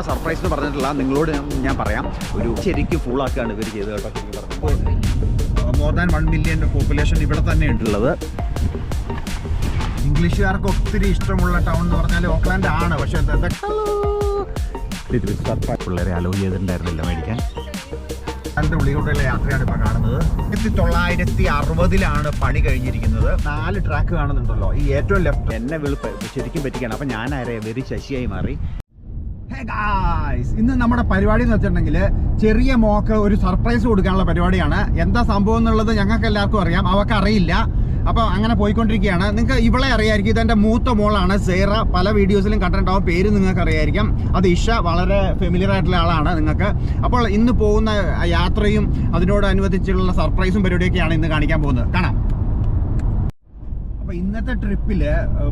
Surprise എന്ന് പറഞ്ഞിട്ടില്ല, നിങ്ങളോട് ഞാൻ പറയാം. ഒരു ശരിക്കും ഫുള്ളാക്കുകയാണ് ഇവർ ചെയ്ത് കേട്ടോ. മോർ ദാൻ 1 മില്യൺ പോപ്പുലേഷൻ ഇവിടെ തന്നെ ഉണ്ടുള്ളത്. ഇംഗ്ലീഷുകാർക്ക് ഒത്തിരി ഇഷ്ടമുള്ള ടൗൺ എന്ന് പറഞ്ഞാൽ ഓക്ലാൻഡ് ആണ്. പക്ഷേ പിള്ളേരെ അലോ ചെയ്തിട്ടുണ്ടായിരുന്നില്ല മേടിക്കാൻ. അതിൻ്റെ ഉള്ളിലൂടെയുള്ള യാത്രയാണ് ഇപ്പോൾ കാണുന്നത്. 1960 പണി കഴിഞ്ഞിരിക്കുന്നത്. 4 ട്രാക്ക് കാണുന്നുണ്ടല്ലോ. ഈ ഏറ്റവും ലെഫ്റ്റ് എന്നെ ശരിക്കും പറ്റിക്കാണ്. അപ്പം ഞാനാരെ വെരി ശശിയായി മാറി. ഇന്ന് നമ്മുടെ പരിപാടി എന്ന് വെച്ചിട്ടുണ്ടെങ്കിൽ ചെറിയ മോക്ക് ഒരു സർപ്രൈസ് കൊടുക്കാനുള്ള പരിപാടിയാണ്. എന്താ സംഭവം എന്നുള്ളത് ഞങ്ങൾക്ക് എല്ലാവർക്കും അറിയാം, അവർക്ക് അറിയില്ല. അപ്പോൾ അങ്ങനെ പോയിക്കൊണ്ടിരിക്കുകയാണ്. നിങ്ങൾക്ക് ഇവളെ അറിയായിരിക്കും, ഇതെൻ്റെ മൂത്ത മോളാണ് സേറ. പല വീഡിയോസിലും കണ്ടിട്ടുണ്ടാവും, പേര് നിങ്ങൾക്ക് അറിയായിരിക്കും. അത് ഇഷ, വളരെ ഫെമിലിയർ ആയിട്ടുള്ള ആളാണ് നിങ്ങൾക്ക്. അപ്പോൾ ഇന്ന് പോകുന്ന യാത്രയും അതിനോടനുബന്ധിച്ചുള്ള സർപ്രൈസും പരിപാടിയൊക്കെയാണ് ഇന്ന് കാണിക്കാൻ പോകുന്നത്. കാണാം. അപ്പോൾ ഇന്നത്തെ ട്രിപ്പിൽ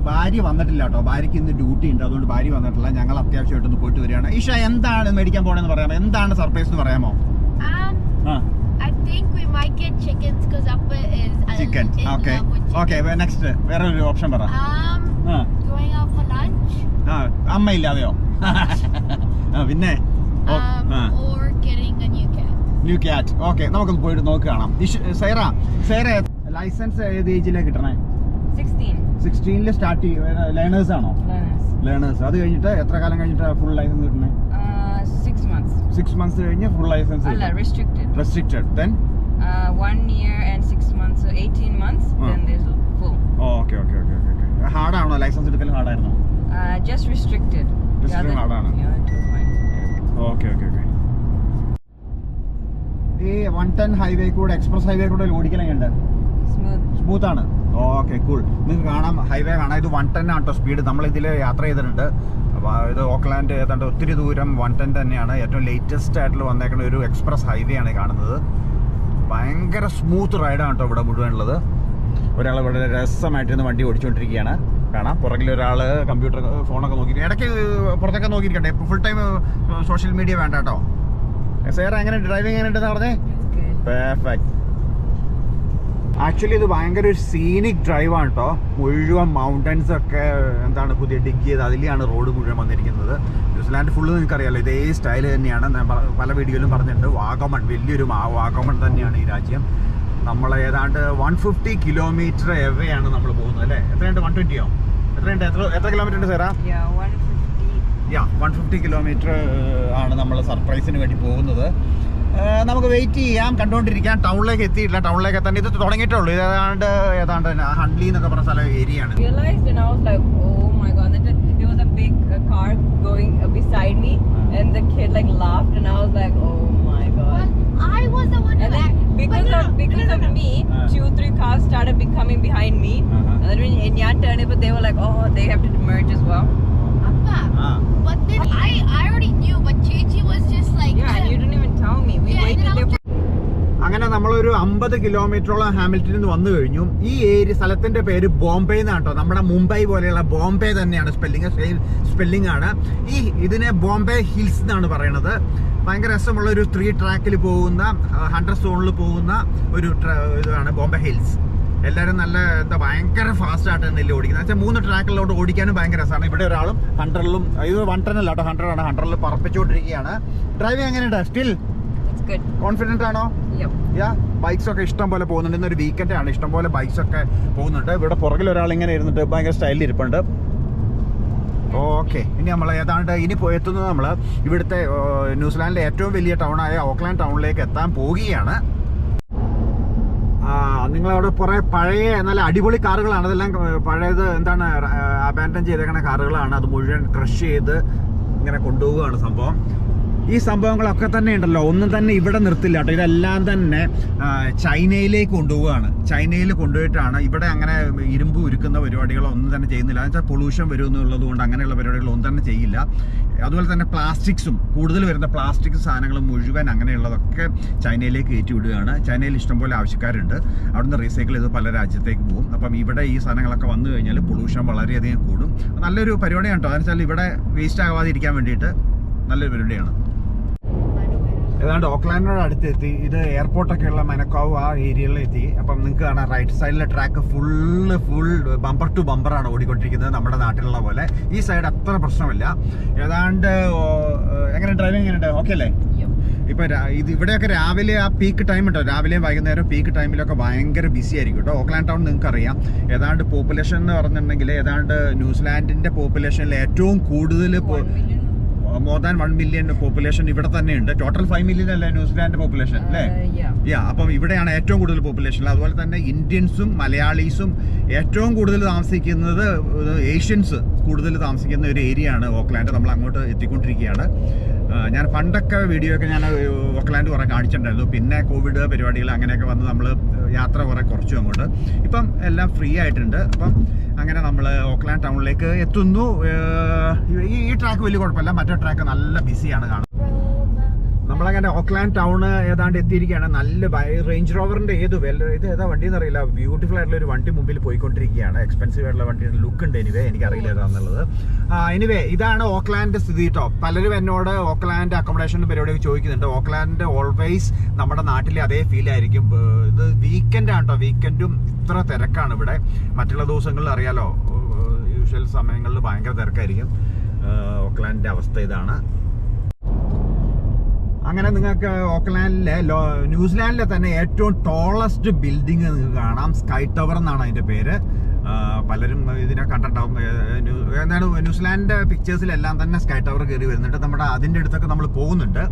ഭാര്യ വന്നിട്ടില്ല കേട്ടോ. ഭാര്യയ്ക്ക് ഇന്ന് ഡ്യൂട്ടി ഉണ്ട്, അതുകൊണ്ട് ഭാര്യ വന്നിട്ടില്ല. ഞങ്ങൾ അത്യാവശ്യമായിട്ടൊന്ന് പോയിട്ട് വരികയാണ്. ഇഷ, എന്താണ് മേടിക്കാൻ പോകണമെന്ന് പറയാമോ? എന്താണ് സർപ്രൈസ് എന്ന് പറയാമോ? I think we might get chickens because Appa is chicken. Okay. Okay. Next, വേറെ ഒരു ഓപ്ഷൻ പറ. Going out for lunch. അമ്മ ഇല്ലാതെയോ? പിന്നെ or getting a new cat. New cat. Okay. നമുക്കൊന്ന് പോയിട്ട് നോക്കി കാണാം. സേറ ലൈസൻസ് ഏത് ഏജിലാണ് കിട്ടണേ? 16 സ്റ്റാർട്ട് ചെയ്യും. ലേണേഴ്സ് ആണോ? ലേണേഴ്സ്. അത് കഴിഞ്ഞിട്ട് എത്ര കാലം കഴിഞ്ഞിട്ട് ഫുൾ ലൈസൻസ് കിട്ടണേ? 6 months കഴിഞ്ഞ് full licence. Restricted. Then 1 year and 6 months, so 18 months. Then there's full. Okay. Hard ആണോ ലൈസൻസ് എടുക്കൽ? ഹാർഡ് ആയിരുന്നോ? Just restricted. ഹാർഡ് ആണ്. Yeah, it was fine. Okay. ഈ 110 ഹൈവേ കൂടെ, എക്സ്പ്രസ് ഹൈവേ കൂടെ ഓടിക്കലെങ്ങുണ്ട്? സ്മൂത്ത് ആണ്. Okay, cool. നിങ്ങൾക്ക് കാണാം, ഹൈവേ കാണാം. ഇത് 110 ആണ് കേട്ടോ സ്പീഡ്. നമ്മളിതിൽ യാത്ര ചെയ്തിട്ടുണ്ട്. ഇത് ഓക്ലാൻഡ് ഏതാണ്ട് ഒത്തിരി ദൂരം 110 തന്നെയാണ്. ഏറ്റവും ലേറ്റസ്റ്റ് ആയിട്ടുള്ള വന്നേക്കുന്ന ഒരു എക്സ്പ്രസ് ഹൈവേ ആണ് കാണുന്നത്. ഭയങ്കര സ്മൂത്ത് റൈഡാണ് കേട്ടോ ഇവിടെ മുഴുവനുള്ളത്. ഒരാൾ ഇവിടെ രസമായിട്ടിരുന്ന് വണ്ടി ഓടിച്ചുകൊണ്ടിരിക്കുകയാണ്. കാണാം പുറകിലൊരാൾ കമ്പ്യൂട്ടർ ഫോണൊക്കെ നോക്കിയിട്ട് ഇടയ്ക്ക് പുറത്തൊക്കെ നോക്കിയിരിക്കട്ടെ. ഫുൾ ടൈം സോഷ്യൽ മീഡിയ വേണ്ട കേട്ടോ. സേറ എങ്ങനെ ഡ്രൈവിംഗ് എങ്ങനെയുണ്ടെന്ന് പറഞ്ഞേ? പെർഫെക്റ്റ്. ആക്ച്വലി ഇത് ഭയങ്കര ഒരു സീനിക് ഡ്രൈവാണ് കേട്ടോ. മുഴുവൻ മൗണ്ടൻസ് ഒക്കെ എന്താണ് പുതിയ ഡിഗ് ചെയ്ത് അതിലാണ് റോഡ് മുഴുവൻ വന്നിരിക്കുന്നത്. ന്യൂസിലാൻഡ് ഫുള്ള് നിങ്ങൾക്കറിയാമല്ലോ, ഇതേ സ്റ്റൈൽ തന്നെയാണ്. ഞാൻ പല വീഡിയോയിലും പറഞ്ഞിട്ടുണ്ട്. വാഗമൺ, വലിയൊരു വാഗമൺ തന്നെയാണ് ഈ രാജ്യം. നമ്മൾ ഏതാണ്ട് 150 കിലോമീറ്റർ എവയാണ് നമ്മൾ പോകുന്നത് അല്ലേ? എത്രയുണ്ട്? 120യോ? എത്രയുണ്ട്? എത്ര കിലോമീറ്റർ ഉണ്ട് സേറാ? 150 കിലോമീറ്റർ ആണ് നമ്മൾ സർപ്രൈസിന് വേണ്ടി പോകുന്നത്. നമുക്ക് വെയിറ്റ് ചെയ്യാം, കണ്ടുകൊണ്ടിരിക്കാം. ടൗണിലേക്ക് എത്തിയിട്ടില്ല. ടൗണിലേക്ക് എത്താൻ ഇത് തുടങ്ങിയിട്ടേ ഉള്ളൂ. ഏതാണ്ട് ഹൺലി എന്നൊക്കെ പറഞ്ഞ സ്ഥലം ഏരിയ ആണ്. Car going beside me and the kid like laughed and I was like, oh my god. Well, I was the one who because of me 2-3 cars started becoming behind me. And then when Inyan turned it, but they were like, oh, they have to merge as well. Appa. But then I already knew, but Chechi was just like, yeah, and you didn't even tell me. We waited there. അങ്ങനെ നമ്മളൊരു 50 കിലോമീറ്ററോളം ഹാമിൽട്ടണിൽ നിന്ന് വന്നു കഴിഞ്ഞു. ഈ സ്ഥലത്തിന്റെ പേര് ബോംബെ എന്നാണ് കേട്ടോ. നമ്മുടെ മുംബൈ പോലെയുള്ള ബോംബെ തന്നെയാണ് സ്പെല്ലിംഗ് ആണ്. ഇതിനെ ബോംബെ ഹിൽസ് എന്നാണ് പറയണത്. ഭയങ്കര രസമുള്ള ഒരു 3 ട്രാക്കിൽ പോകുന്ന 100 സോണിൽ പോകുന്ന ഒരു ഇതാണ് ബോംബെ ഹിൽസ്. എല്ലാവരും നല്ല ഭയങ്കര ഫാസ്റ്റ് ആയിട്ട് തന്നെ ഓടിക്കുന്നത്. വെച്ചാൽ 3 ട്രാക്കിലോട്ട് ഓടിക്കാനും ഭയങ്കര രസമാണ്. ഇവിടെ ഒരാളും 100ലും, ഇത് 110 അല്ല കേട്ടോ, 100 ആണ്. 100ൽ പറപ്പിച്ചുകൊണ്ടിരിക്കുകയാണ്. ഡ്രൈവിംഗ് എങ്ങനെയുണ്ട്? സ്റ്റിൽ കോൺഫിഡന്റ് ആണോ? ബൈക്സ് ഒക്കെ ഇഷ്ടം പോലെ പോകുന്നുണ്ട്. ഇന്നൊരു വീക്കെൻഡ് ആണ്, ഇഷ്ടം പോലെ ബൈക്സ് ഒക്കെ പോകുന്നുണ്ട്. ഇവിടെ പുറകിൽ ഒരാൾ ഇങ്ങനെ ഇരുന്നിട്ട് ഭയങ്കര സ്റ്റൈലിൽ ഇരിപ്പുണ്ട്. ഓക്കെ, ഇനി നമ്മൾ ഏതാണ്ട് ഇനി എത്തുന്നത് നമ്മൾ ഇവിടുത്തെ ന്യൂസിലാൻഡിലെ ഏറ്റവും വലിയ ടൗണായ ഓക്ലാൻഡ് ടൗണിലേക്ക് എത്താൻ പോവുകയാണ്. നിങ്ങളവിടെ കുറേ പഴയ നല്ല അടിപൊളി കാറുകളാണ്. അതെല്ലാം പഴയത് എന്താണ് അബാൻഡൻ ചെയ്തേക്കുന്ന കാറുകളാണ്. അത് മുഴുവൻ ക്രഷ് ചെയ്ത് ഇങ്ങനെ കൊണ്ടുപോവുകയാണ് സംഭവം. ഈ സംഭവങ്ങളൊക്കെ തന്നെ ഉണ്ടല്ലോ, ഒന്നും തന്നെ ഇവിടെ നിർത്തില്ല കേട്ടോ. ഇതെല്ലാം തന്നെ ചൈനയിലേക്ക് കൊണ്ടുപോവുകയാണ്. ചൈനയിൽ കൊണ്ടുപോയിട്ടാണ്. ഇവിടെ അങ്ങനെ ഇരുമ്പ് ഉരുക്കുന്ന പരിപാടികളോ ഒന്നും തന്നെ ചെയ്യുന്നില്ല. എന്ന് വെച്ചാൽ പൊള്യൂഷൻ വരും എന്നുള്ളത് കൊണ്ട് അങ്ങനെയുള്ള പരിപാടികളൊന്നും തന്നെ ചെയ്യില്ല. അതുപോലെ തന്നെ പ്ലാസ്റ്റിക്സും, കൂടുതൽ വരുന്ന പ്ലാസ്റ്റിക് സാധനങ്ങൾ മുഴുവൻ അങ്ങനെയുള്ളതൊക്കെ ചൈനയിലേക്ക് കയറ്റി വിടുകയാണ്. ചൈനയിൽ ഇഷ്ടംപോലെ ആവശ്യക്കാരുണ്ട്. അവിടുന്ന് റീസൈക്കിൾ ചെയ്ത് പല രാജ്യത്തേക്ക് പോകും. അപ്പം ഇവിടെ ഈ സാധനങ്ങളൊക്കെ വന്നു കഴിഞ്ഞാൽ പൊള്യൂഷൻ വളരെയധികം കൂടും. നല്ലൊരു പരിപാടിയാണ് കേട്ടോ. അതെന്ന് വെച്ചാൽ ഇവിടെ വേസ്റ്റ് ആകാതിരിക്കാൻ വേണ്ടിയിട്ട് നല്ലൊരു പരിപാടിയാണ്. ഏതാണ്ട് ഓക്ലാൻഡിനോട് അടുത്തെത്തി. ഇത് എയർപോർട്ടൊക്കെ ഉള്ള മനക്കാവ് ആ ഏരിയയിൽ എത്തി. അപ്പം നിങ്ങൾക്ക് കാണാം റൈറ്റ് സൈഡിലെ ട്രാക്ക് ഫുൾ ബമ്പർ ടു ബമ്പറാണ് ഓടിക്കൊണ്ടിരിക്കുന്നത്, നമ്മുടെ നാട്ടിലുള്ള പോലെ. ഈ സൈഡ് അത്ര പ്രശ്നമില്ല. ഏതാണ്ട് ഡ്രൈവിംഗ് എങ്ങനെയുണ്ട്? ഓക്കെ അല്ലേ? ഇപ്പൊ ഇത് ഇവിടെയൊക്കെ രാവിലെ ആ പീക്ക് ടൈം ഉണ്ടോ, രാവിലെയും വൈകുന്നേരം പീക്ക് ടൈമിലൊക്കെ ഭയങ്കര ബിസി ആയിരിക്കും കേട്ടോ. ഓക്ലാൻഡ് ടൗൺ നിങ്ങൾക്ക് അറിയാം, ഏതാണ്ട് പോപ്പുലേഷൻ എന്ന് പറഞ്ഞിട്ടുണ്ടെങ്കിൽ ഏതാണ്ട് ന്യൂസിലാൻഡിന്റെ പോപ്പുലേഷനിൽ ഏറ്റവും കൂടുതൽ മോർ ദാൻ 1 മില്യൺ പോപ്പുലേഷൻ ഇവിടെ തന്നെ ഉണ്ട്. ടോട്ടൽ 5 മില്യൺ അല്ലേ ന്യൂസിലാൻഡ് പോപ്പുലേഷൻ അല്ലേ? അപ്പം ഇവിടെയാണ് ഏറ്റവും കൂടുതൽ പോപ്പുലേഷൻ. അതുപോലെ തന്നെ ഇന്ത്യൻസും മലയാളീസും ഏറ്റവും കൂടുതൽ താമസിക്കുന്നത്, ഏഷ്യൻസ് കൂടുതൽ താമസിക്കുന്ന ഒരു ഏരിയ ആണ് ഓക്ലാൻഡ്. നമ്മൾ അങ്ങോട്ട് എത്തിക്കൊണ്ടിരിക്കുകയാണ്. ഞാൻ പണ്ടൊക്കെ വീഡിയോ ഒക്കെ ഞാൻ ഓക്ലാൻഡ് കുറേ കാണിച്ചിട്ടുണ്ടായിരുന്നു. പിന്നെ കോവിഡ് പരിപാടികൾ അങ്ങനെയൊക്കെ വന്ന് നമ്മൾ യാത്ര കുറച്ചു അങ്ങോട്ട്. ഇപ്പം എല്ലാം ഫ്രീ ആയിട്ടുണ്ട്. അപ്പം അങ്ങനെ നമ്മൾ ഓക്ലാൻഡ് ടൗണിലേക്ക് എത്തുന്നു. ഈ ട്രാക്ക് വലിയ കുഴപ്പമില്ല, മറ്റേ ട്രാക്ക് നല്ല ബിസിയാണ് കാണുന്നത്. നമ്മളങ്ങനെ ഓക്ലാൻഡ് ടൗൺ ഏതാണ്ട് എത്തിയിരിക്കുകയാണ്. നല്ല റേഞ്ച് റോവറിന്റെ ഇത് ഏതാ വണ്ടി എന്നറിയില്ല, ബ്യൂട്ടിഫുൾ ആയിട്ടുള്ള ഒരു വണ്ടി മുമ്പിൽ പോയിക്കൊണ്ടിരിക്കുകയാണ്. എക്സ്പെൻസീവ് ആയിട്ടുള്ള വണ്ടിയുടെ ലുക്ക് ഉണ്ട്. എനിക്കറിയില്ല ഏതാണെന്നുള്ളത്. ഇതാണ് ഓക്ലാൻഡ് സ്ഥിതി കേട്ടോ. പലരും എന്നോട് ഓക്ലാൻഡ് അക്കോമഡേഷൻ പരിപാടിയൊക്കെ ചോദിക്കുന്നുണ്ട്. ഓക്ലാൻഡ് ഓൾവേസ് നമ്മുടെ നാട്ടിലെ അതേ ഫീൽ ആയിരിക്കും. ഇത് വീക്കെൻഡ് ആണ് കേട്ടോ. വീക്കെൻഡും ഇത്ര തിരക്കാണ് ഇവിടെ. മറ്റുള്ള ദിവസങ്ങളിൽ അറിയാലോ, യൂഷ്വൽ സമയങ്ങളിൽ ഭയങ്കര തിരക്കായിരിക്കും. ഓക്ലാൻഡിന്റെ അവസ്ഥ ഇതാണ്. അങ്ങനെ നിങ്ങൾക്ക് ഓക്ലാൻഡിലെ ന്യൂസിലാൻഡിലെ തന്നെ ഏറ്റവും ടോളസ്റ്റ് ബിൽഡിംഗ് നിങ്ങൾക്ക് കാണാം. സ്കൈ ടവർ എന്നാണ് അതിന്റെ പേര്. പലരും ഇതിനെ കണ്ടിട്ടുണ്ടാവും. എന്താണ് ന്യൂസിലാൻഡിന്റെ പിക്ചേഴ്സിലെല്ലാം തന്നെ സ്കൈ ടവർ കയറി വരുന്നുണ്ട്. നമ്മുടെ അതിൻ്റെ അടുത്തൊക്കെ നമ്മൾ പോകുന്നുണ്ട്.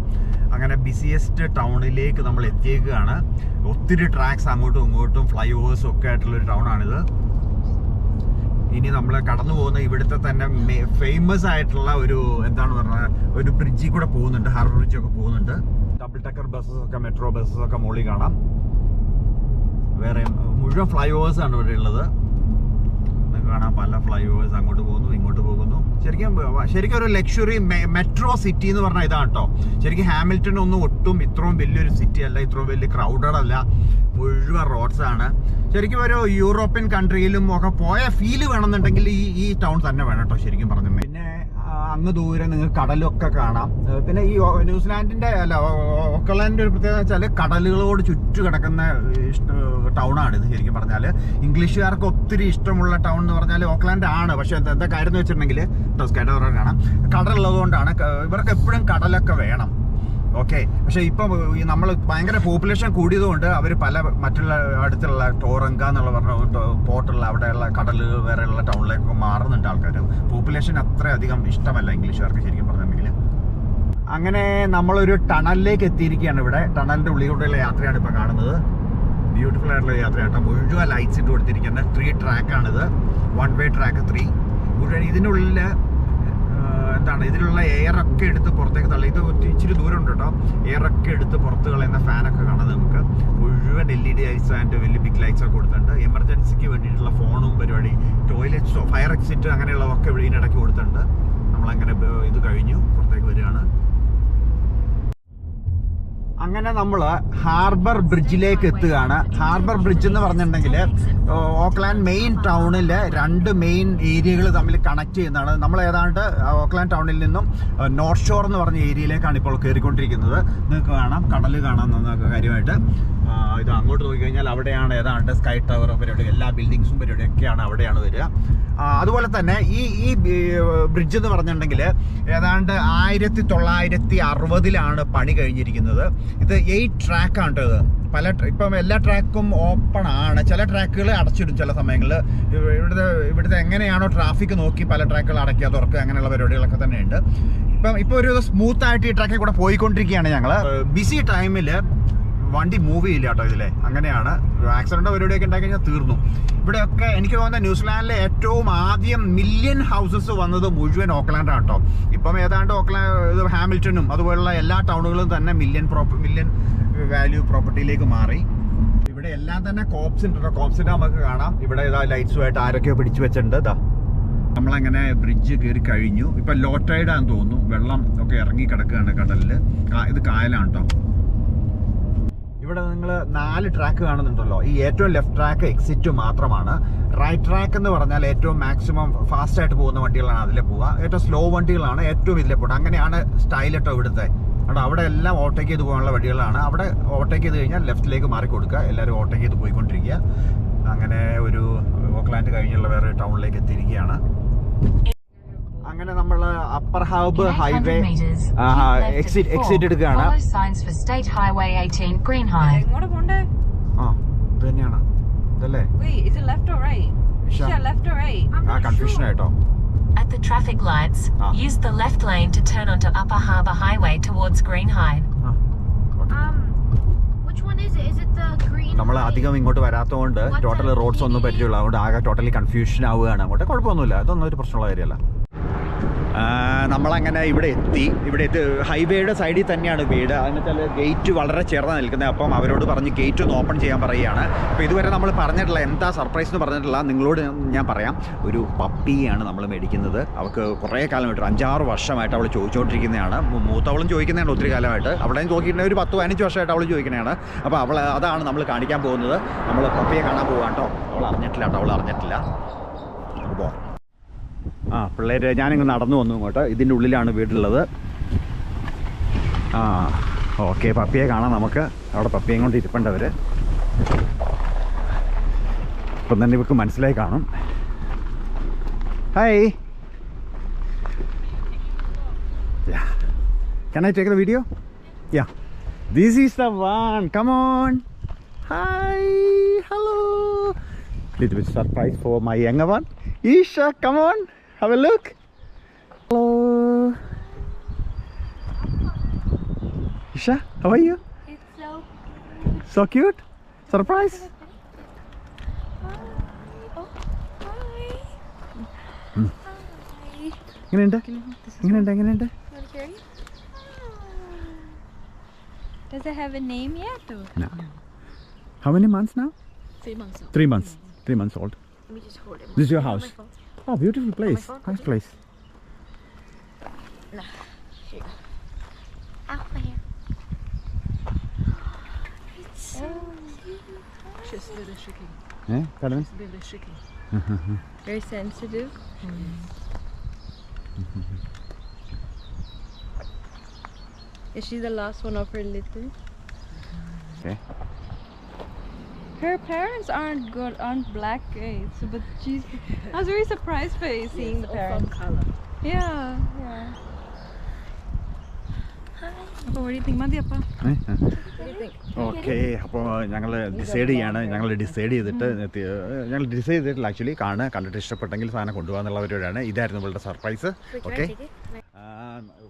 അങ്ങനെ ബിസിയസ്റ്റ് ടൗണിലേക്ക് നമ്മൾ എത്തിയേക്കുകയാണ്. ഒത്തിരി ട്രാക്സ് അങ്ങോട്ടും ഇങ്ങോട്ടും, ഫ്ലൈ ഓവേഴ്സും ഒക്കെ ആയിട്ടുള്ളൊരു ടൗണാണിത്. ഇനി നമ്മൾ കടന്നു പോകുന്ന ഇവിടുത്തെ തന്നെ ഫേമസ് ആയിട്ടുള്ള ഒരു എന്താണ് പറഞ്ഞാൽ ഒരു ബ്രിഡ്ജിൽ കൂടെ പോകുന്നുണ്ട്. ഹാർബർ ബ്രിഡ്ജൊക്കെ പോകുന്നുണ്ട്. ഡബിൾ ടക്കർ ബസ്സസ് ഒക്കെ, മെട്രോ ബസ്സസ് ഒക്കെ മുകളിൽ കാണാം. വേറെ മുഴുവൻ ഫ്ലൈ ഓവേഴ്സ് ആണ് ഇവിടെ ഉള്ളത്. കാണാം, പല ഫ്ലൈ ഓവേഴ്സ് അങ്ങോട്ട് പോകുന്നു, ഇങ്ങോട്ട് പോകുന്നു. ശരിക്കും ഒരു ലക്ഷറി മെട്രോ സിറ്റി എന്ന് പറഞ്ഞാൽ ഇതാണ് കേട്ടോ. ശരിക്കും ഹാമിൽട്ടൺ ഒന്നും ഒട്ടും ഇത്രയും വലിയൊരു സിറ്റി അല്ല, ഇത്രയും വലിയ ക്രൗഡഡ് അല്ല. മുഴുവൻ റോഡ്സ് ആണ്. ശരിക്കും ഒരു യൂറോപ്യൻ കൺട്രിയിലും ഒക്കെ പോയ ഫീല് വേണമെന്നുണ്ടെങ്കിൽ ഈ ടൗൺ തന്നെ വേണം കേട്ടോ ശരിക്കും പറഞ്ഞു. പിന്നെ അങ്ങ് ദൂരെ നിങ്ങൾക്ക് കടലൊക്കെ കാണാം. പിന്നെ ഈ ന്യൂസിലാൻഡിന്റെ ഓക്ലാൻഡിന്റെ ഒരു പ്രത്യേകത വെച്ചാൽ കടലുകളോട് ചുറ്റു കിടക്കുന്ന ടൗണാണ് ഇത്. ശരിക്കും പറഞ്ഞാൽ ഇംഗ്ലീഷുകാർക്ക് ഒത്തിരി ഇഷ്ടമുള്ള ടൗൺ എന്ന് പറഞ്ഞാൽ ഓക്ലാൻഡ് ആണ്. പക്ഷെ എന്താ കാര്യം എന്ന് വെച്ചിട്ടുണ്ടെങ്കിൽ സ്കൈ ടവർ കാണാം, കടലുള്ളത് കൊണ്ടാണ്. ഇവർക്ക് എപ്പോഴും കടലൊക്കെ വേണം. ഓക്കെ, പക്ഷെ ഇപ്പം നമ്മൾ ഭയങ്കര പോപ്പുലേഷൻ കൂടിയതുകൊണ്ട് അവർ പല മറ്റുള്ള അടുത്തുള്ള ടോറങ്ക എന്നുള്ള പറഞ്ഞ പോർട്ടുള്ള അവിടെയുള്ള കടലുകൾ വേറെയുള്ള ടൗണിലേക്ക് മാറുന്നുണ്ട് ആൾക്കാർ. പോപ്പുലേഷൻ അത്രയധികം ഇഷ്ടമല്ല ഇംഗ്ലീഷുകാർക്ക് ശരിക്കും പറഞ്ഞിട്ടുണ്ടെങ്കിൽ. അങ്ങനെ നമ്മളൊരു ടണലിലേക്ക് എത്തിയിരിക്കുകയാണ്. ഇവിടെ ടണലിന്റെ ഉള്ളിലൂടെയുള്ള യാത്രയാണ് ഇപ്പം കാണുന്നത്. ബ്യൂട്ടിഫുൾ ആയിട്ടുള്ള യാത്രയാണ്. മുഴുവൻ ലൈറ്റ്സ് ഇട്ട് കൊടുത്തിരിക്കുന്ന 3 ട്രാക്കാണിത്. 1 വേ ട്രാക്ക് 3. മുഴുവൻ ഇതിനുള്ളിൽ എന്താണ് ഇതിലുള്ള എയറൊക്കെ എടുത്ത് പുറത്തേക്ക് തള്ളി. ഇത് ഇച്ചിരി ദൂരം ഉണ്ട് കേട്ടോ. എയറൊക്കെ എടുത്ത് പുറത്ത് കളയുന്ന ഫാനൊക്കെ കാണാം നമുക്ക്. മുഴുവൻ LED ലൈറ്റ്സ് ആൻഡ് വലിയ ബിഗ് ലൈറ്റ്സ് ഒക്കെ കൊടുത്തിട്ടുണ്ട്. എമർജൻസിക്ക് വേണ്ടിയിട്ടുള്ള ഫോണും പരിപാടി, ടോയ്ലറ്റ്സോ ഫയർ എക്സിറ്റ് അങ്ങനെയുള്ളതൊക്കെ ഇതിനിടയ്ക്ക് കൊടുത്തിട്ടുണ്ട്. നമ്മളങ്ങനെ ഇത് കഴിഞ്ഞു പുറത്തേക്ക് വരികയാണ്. അങ്ങനെ നമ്മൾ ഹാർബർ ബ്രിഡ്ജിലേക്ക് എത്തുകയാണ്. ഹാർബർ ബ്രിഡ്ജ് എന്ന് പറഞ്ഞിട്ടുണ്ടെങ്കിൽ ഓക്ലാൻഡ് മെയിൻ ടൗണിലെ 2 മെയിൻ ഏരിയകൾ തമ്മിൽ കണക്ട് ചെയ്യുന്നതാണ്. നമ്മൾ ഏതാണ്ട് ഓക്ലാൻഡ് ടൗണിൽ നിന്നും നോർത്ത് ഷോർ എന്ന് പറഞ്ഞ ഏരിയയിലേക്കാണ് ഇപ്പോൾ കയറിക്കൊണ്ടിരിക്കുന്നത്. നിങ്ങൾക്ക് കാണാം, കടൽ കാണാം കാര്യമായിട്ട്. ഇത് അങ്ങോട്ട് നോക്കിക്കഴിഞ്ഞാൽ അവിടെയാണ് ഏതാണ്ട് സ്കൈ ടവർ പരിപാടി, എല്ലാ ബിൽഡിങ്സും പരിപാടിയൊക്കെയാണ് അവിടെയാണ് വരിക. അതുപോലെ തന്നെ ഈ ബ്രിഡ്ജ് എന്ന് പറഞ്ഞിട്ടുണ്ടെങ്കിൽ ഏതാണ്ട് 1960 പണി കഴിഞ്ഞിരിക്കുന്നത്. ഇത് 8 ട്രാക്കാണ് കേട്ടോ. ഇത് ഇപ്പം എല്ലാ ട്രാക്കും ഓപ്പൺ ആണ്. ചില ട്രാക്കുകൾ അടച്ചിടും ചില സമയങ്ങളിൽ. ഇവിടുത്തെ എങ്ങനെയാണോ ട്രാഫിക് നോക്കി പല ട്രാക്കുകൾ അടയ്ക്കുക, തുറക്കുക, അങ്ങനെയുള്ള പരിപാടികളൊക്കെ തന്നെയുണ്ട്. ഇപ്പോൾ ഒരു സ്മൂത്ത് ആയിട്ട് ഈ ട്രാക്കിൽ കൂടെ പോയിക്കൊണ്ടിരിക്കുകയാണ് ഞങ്ങൾ. ബിസി ടൈമിൽ വണ്ടി മൂവ് ചെയ്യില്ല കേട്ടോ ഇതിലെ. അങ്ങനെയാണ്. ആക്സിഡന്റ് പരിപാടിയൊക്കെ ഉണ്ടായി കഴിഞ്ഞാൽ തീർന്നു. ഇവിടെയൊക്കെ എനിക്ക് തോന്നുന്നത് ന്യൂസിലാൻഡിലെ ഏറ്റവും ആദ്യം മില്യൺ ഹൗസസ് വന്നത് മുഴുവൻ ഓക്ലാൻഡാണ് കേട്ടോ. ഇപ്പം ഏതാണ്ട് ഇത് ഹാമിൽട്ടണും അതുപോലുള്ള എല്ലാ ടൗണുകളും തന്നെ മില്യൺ വാല്യൂ പ്രോപ്പർട്ടിയിലേക്ക് മാറി. ഇവിടെ എല്ലാം തന്നെ കോപ്സിൻ്റെ കേട്ടോ. കോപ്സിൻ്റെ നമുക്ക് കാണാം. ഇവിടെ ഏതാ ലൈറ്റ്സുമായിട്ട് ആരൊക്കെയോ പിടിച്ചു വെച്ചിട്ടുണ്ട്. ഇതാ നമ്മളങ്ങനെ ബ്രിഡ്ജ് കയറി കഴിഞ്ഞു. ഇപ്പം ലോ ടൈഡാന്ന് തോന്നുന്നു. വെള്ളം ഒക്കെ ഇറങ്ങി കിടക്കുകയാണ് കടലിൽ. ഇത് കായലാണ് കേട്ടോ. ഇവിടെ നിങ്ങൾ 4 ട്രാക്ക് കാണുന്നുണ്ടല്ലോ. ഈ ഏറ്റവും ലെഫ്റ്റ് ട്രാക്ക് എക്സിറ്റ് മാത്രമാണ്. റൈറ്റ് ട്രാക്ക് എന്ന് പറഞ്ഞാൽ ഏറ്റവും മാക്സിമം ഫാസ്റ്റ് ആയിട്ട് പോകുന്ന വണ്ടികളാണ് അതിലെ പോവുക. ഏറ്റവും സ്ലോ വണ്ടികളാണ് ഏറ്റവും ഇതിലെ പോകുന്നത്. അങ്ങനെയാണ് സ്റ്റൈൽ കേട്ടോ ഇവിടുത്തെ. അവിടെ എല്ലാം ഓവർടേക്ക് ചെയ്ത് പോകാനുള്ള വഴികളാണ്. അവിടെ ഓവർടേക്ക് ചെയ്ത് കഴിഞ്ഞാൽ ലെഫ്റ്റിലേക്ക് മാറി കൊടുക്കുക. എല്ലാവരും ഓവർടേക്ക് ചെയ്ത് പോയിക്കൊണ്ടിരിക്കുക. അങ്ങനെ ഒരു ഓക്ലാൻഡ് കഴിഞ്ഞുള്ള വേറെ ടൗണിലേക്ക് എത്തിയിരിക്കുകയാണ്. അങ്ങനെ നമ്മൾ അപ്പർ ഹബ് ഹൈവേ എക്സിറ്റ് എടുക്കുകയാണ്. എങ്ങോട്ട് പോണ്ടേ? ആ ഇത് തന്നെയാണ് ഇതല്ലേ? കൺഫ്യൂഷൻ ആയിട്ടോ. At the traffic lights, use the left lane to turn onto Upper Harbour Highway towards Greenhithe. Which one is it? Is it the green? നമ്മൾ അധികം ഇങ്ങോട്ട് വരാത്തതുകൊണ്ട് ടോട്ടൽ റോഡ്സ് ഒന്നും പരിചയമുള്ള അതുകൊണ്ട് ആകെ ടോട്ടലി കൺഫ്യൂഷൻ ആവുകയാണ്. അങ്ങോട്ട് കുഴപ്പമൊന്നുമില്ല, അതൊന്നും ഒരു പ്രശ്നമുള്ള കാര്യമല്ല. നമ്മളങ്ങനെ ഇവിടെ എത്തി ഹൈവേയുടെ സൈഡിൽ തന്നെയാണ് വീട്. അതിനെച്ചാൽ ഗേറ്റ് വളരെ ചേർന്നാണ് നിൽക്കുന്നത്. അപ്പം അവരോട് പറഞ്ഞ് ഗേറ്റ് ഒന്ന് ഓപ്പൺ ചെയ്യാൻ പറയുകയാണ്. അപ്പോൾ ഇതുവരെ നമ്മൾ പറഞ്ഞിട്ടില്ല, എന്താ സർപ്രൈസ് എന്ന് പറഞ്ഞിട്ടില്ല. നിങ്ങളോട് ഞാൻ പറയാം, ഒരു പപ്പിയാണ് നമ്മൾ മേടിക്കുന്നത്. അവൾക്ക് കുറേ കാലമായിട്ട് 5-6 വർഷമായിട്ട് അവൾ ചോദിച്ചുകൊണ്ടിരിക്കുന്നതാണ്. മൂത്തവളും ചോദിക്കുന്നതാണ് ഒത്തിരി കാലമായിട്ട്. അവിടെയും നോക്കിയിട്ടുണ്ടെങ്കിൽ ഒരു 10-15 വർഷമായിട്ട് അവൾ ചോദിക്കുന്നതാണ്. അപ്പോൾ അതാണ് നമ്മൾ കാണിക്കാൻ പോകുന്നത്. നമ്മൾ പപ്പിയെ കാണാൻ പോകാം കേട്ടോ. അവൾ അറിഞ്ഞിട്ടില്ല. അപ്പോൾ പിള്ളേർ ഞാനിങ്ങ് നടന്നു വന്നു ഇങ്ങോട്ട്. ഇതിൻ്റെ ഉള്ളിലാണ് വീടുള്ളത്. ഓക്കെ, പപ്പിയെ കാണാം നമുക്ക്. അവിടെ പപ്പിയെ കൊണ്ട് ഇരിപ്പുണ്ടവർ. ഇപ്പം തന്നെ ഇവർക്ക് മനസ്സിലായി കാണും. Hi, can I take the video? Yeah, this is the one. Come on. Hi, hello. Little bit surprise for my younger one. Isha, come on. Have a look. Hello. Isha, how are you? It's So cute. Surprise. Hi. Oh, hi. എങ്ങനെയുണ്ട്? Want to carry? Does it have a name yet? Or? No. How many months now? 3 months old. 3 months. 3 months old. Let me just hold it. This is your house. Oh, beautiful place. Nice place. Here you go. Ow, my hair. It's so cute. She's a little shaking. Pardon? A little shaking. Very sensitive. Is she the last one of her litter? Okay. Her parents aren't black gates, but she's. I was very surprised by seeing the parents. Color. Yeah. Appa, what do you think, Madhyappa? What do you think? Okay, അപ്പോൾ ഞങ്ങൾ decide ചെയ്തിട്ടില്ല actually. കണ്ടിട്ട് ഇഷ്ടപ്പെട്ടെങ്കിൽ സാധനം കൊണ്ടുപോകാന്നുള്ള പരിപാടിയാണ്. ഇതായിരുന്നു ഇവളുടെ surprise. Okay,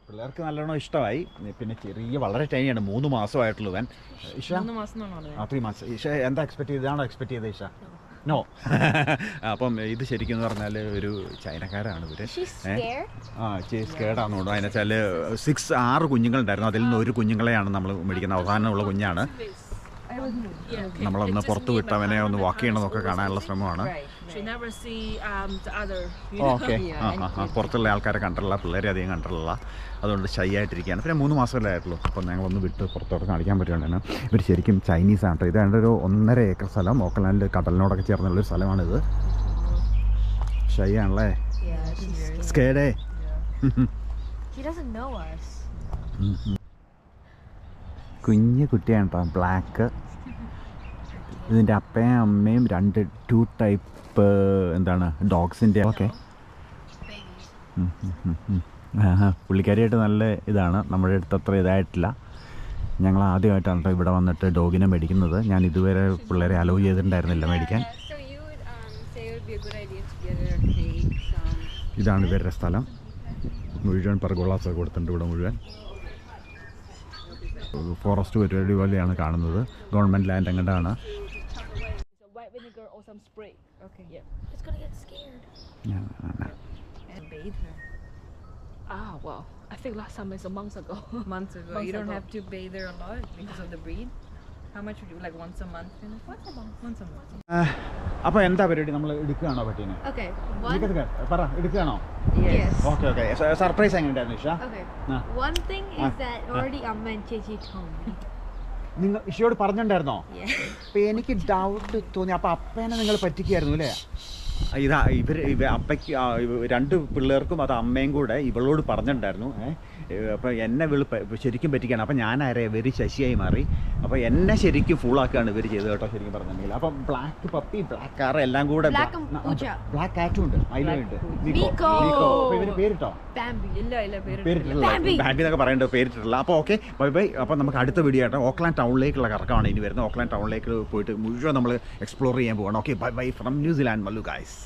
പിള്ളേർക്ക് നല്ലോണം ഇഷ്ടമായി. പിന്നെ വളരെ ടൈനിയാണ്, 3 മാസമായിട്ടുള്ളൂ. ഇഷ 3 മാസം. ഇഷ എന്താ എക്സ്പെക്ട് ചെയ്തതാണോ എക്സ്പെക്ട് ചെയ്തത് ഇഷ? നോ. അപ്പം ഇത് ശരിക്കും എന്ന് പറഞ്ഞാൽ ഒരു ചൈനക്കാരാണ് ഇവര്. സ്കേർഡാന്ന് തോന്നുന്നു. അതിനെച്ചാൽ 6 കുഞ്ഞുങ്ങളുണ്ടായിരുന്നു. അതിൽ നിന്ന് ഒരു കുഞ്ഞുങ്ങളെയാണ് നമ്മൾ മേടിക്കുന്നത്. അവസാനമുള്ള കുഞ്ഞാണ്. നമ്മളൊന്ന് പുറത്ത് വിട്ടവനെ ഒന്ന് വാക്ക് ചെയ്യണമെന്നൊക്കെ കാണാനുള്ള ശ്രമമാണ്. ഓക്കെ, പുറത്തുള്ള ആൾക്കാരെ കണ്ടിട്ടില്ല, പിള്ളേരെ അധികം കണ്ടിട്ടില്ല. അതുകൊണ്ട് ഷൈ ആയിട്ടിരിക്കുകയാണ്. പിന്നെ 3 മാസമല്ലേ ആയിട്ടുള്ളൂ. അപ്പോൾ ഞങ്ങളൊന്ന് വിട്ട് പുറത്തോട്ട് കാണിക്കാൻ പറ്റുകയാണ്. ഇവർ ശരിക്കും ചൈനീസാണ് കേട്ടോ. ഇതാണ്ട് ഒരു 1.5 ഏക്കർ സ്ഥലം, ഓക്ക്ലാൻഡ് കടലിനോടൊക്കെ ചേർന്നുള്ളൊരു സ്ഥലമാണിത്. ഷൈ ആണല്ലേ? സ്കേഡേ. കുഞ്ഞു കുട്ടിയാണ് കേട്ടോ, ബ്ലാക്ക്. ഇതിൻ്റെ അപ്പയും അമ്മയും 2 ടൈപ്പ് ഡോഗ്സിൻ്റെ. ഓക്കെ, പുള്ളിക്കാരിയായിട്ട് നല്ല ഇതാണ്. നമ്മുടെ അടുത്ത് അത്ര ഇതായിട്ടില്ല. ഞങ്ങൾ ആദ്യമായിട്ടാണ് കേട്ടോ ഇവിടെ വന്നിട്ട് ഡോഗിനെ മേടിക്കുന്നത്. ഞാൻ ഇതുവരെ പിള്ളേരെ അലോ ചെയ്തിട്ടുണ്ടായിരുന്നില്ല മേടിക്കാൻ. ഇതാണ് ഇവരുടെ സ്ഥലം മുഴുവൻ. പെർഗോളാസൊക്കെ കൊടുത്തിട്ടുണ്ട് ഇവിടെ മുഴുവൻ. ഫോറസ്റ്റ് പരിപാടി പോലെയാണ് കാണുന്നത്. ഗവൺമെൻറ് ലാൻഡ് അങ്ങോട്ടാണ്. Wow. I think last time is months ago. You don't have to bathe her a lot because of the breed. How much would you like once a month? Once a month. അപ്പോൾ എന്താ പരിപാടി? നമ്മൾ എടുക്കുകയാണോ പറ്റീനെ? Okay. പറ, എടുക്കുകയാണോ? Yes. Okay. Surprise എങ്ങനെയുണ്ടായിരുന്നു Isha? Okay. One thing is that already Amma and Chechi told me. നിങ്ങൾ ഇഷയോട് പറഞ്ഞിട്ടുണ്ടായിരുന്നോ? Yeah. അപ്പോൾ എനിക്ക് doubt തോന്നി. അപ്പോൾ അപ്പേനെ നിങ്ങൾ പറ്റിക്കായിരുന്നു അല്ലേ? ഇതാ അപ്പയ്ക്ക് രണ്ട് പിള്ളേർക്കും അത് അമ്മയും കൂടെ ഇവളോട് പറഞ്ഞിട്ടുണ്ടായിരുന്നു. അപ്പോൾ എന്നെ ശരിക്കും പറ്റിക്കുകയാണ്. അപ്പം ഞാനാരെ ഇവർ ശശിയായി മാറി. അപ്പോൾ എന്നെ ശരിക്കും ഫുള്ളാക്കുകയാണ് ഇവർ ചെയ്തത് കേട്ടോ, ശരിക്കും പറഞ്ഞിട്ടുണ്ടെങ്കിൽ. അപ്പം ബ്ലാക്ക് പപ്പി, ബ്ലാക്ക് കാർ എല്ലാം കൂടെ, ബ്ലാക്ക് കാറ്റും ഉണ്ട്, മൈലുണ്ട്, ഇവര് പേരിട്ടോ പേരിട്ടിട്ടില്ല, ബാമ്പി എന്നൊക്കെ പറയേണ്ടത് പേരിട്ടിട്ടില്ല. അപ്പോൾ ഓക്കെ, ബൈ ബൈ. അപ്പോൾ നമുക്ക് അടുത്ത വീഡിയോ ആയിട്ട് ഓക്ലാൻഡ് ടൗണിലേക്കുള്ള കറക്കമാണ് ഇനി വരുന്നത്. ഓക്ലാൻഡ് ടൗണിലേക്ക് പോയിട്ട് മുഴുവൻ നമ്മൾ എക്സ്പ്ലോർ ചെയ്യാൻ പോകണം. Okay, bye bye from New Zealand, Mallu guys.